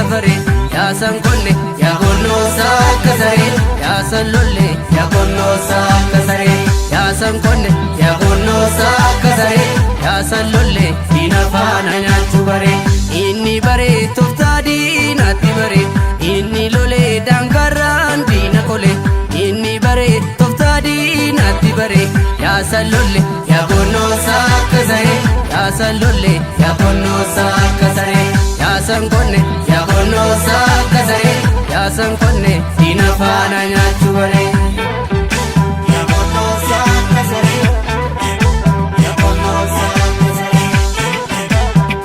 safare ya san konne ya gonno sakasare ya san lolle ya gonno sakasare ya san konne ya gonno sakasare ya san lolle dina fana nyachu bare inni bare toftadi nati bare inni lole dangaran dina kole inni bare toftadi nati bare ya san lolle ya gonno sakasare ya san lolle ya gonno sakasare ya san konne ya gonno sakasare ya san konne dina fana nyachu bare ya gonno sakasare ya gonno sakasare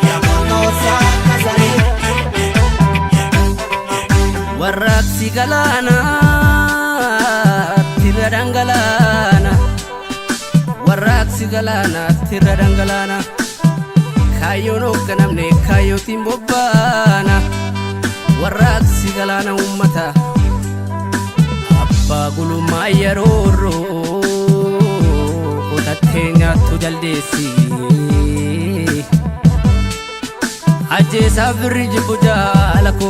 ya gonno sakasare warraksi galana tiradangalana warraksi galana tiradangalana kayo no kanamne kayo timbobana warraksi galana ummata abba guluma yaroro otatenya tu jaldesi aje sabri jibujalako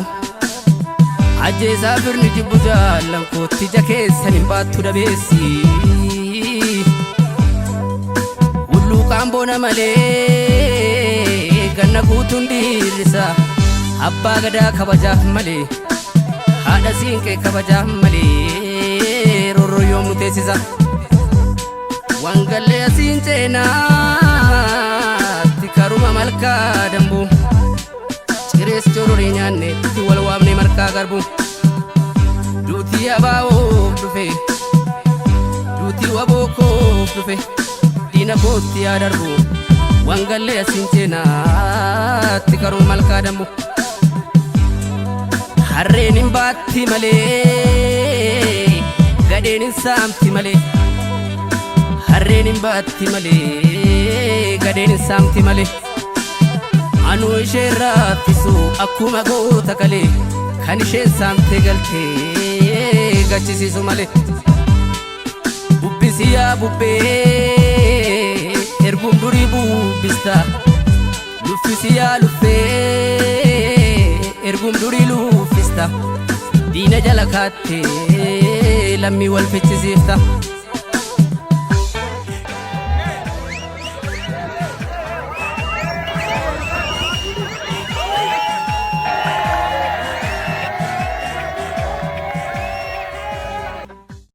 aje sabri jibujalanko tijake sanin batu dabesi ullu kambona male ganna kutundirisa abba gada kabaja male hada sinke kabaja male roro yomu tesisa wangale sinchena tikaruma malka dambu chires chorore nyanne tiwal wamne marka garbu duti abao dufe duti waboko dufe dina koti adarbu wangale sinchena tikaruma malka dambu harrenin batti male gadenin samti male harrenin batti male gadenin samti male anu ishee raffisu akkuma goota kale kan ishee samte galte gachisiisu male bubbisiyaa bubbee ergum durii bubbista luffisiyaa luffee ergum durii luffista diina jala kaatte lammi wal fichisiifta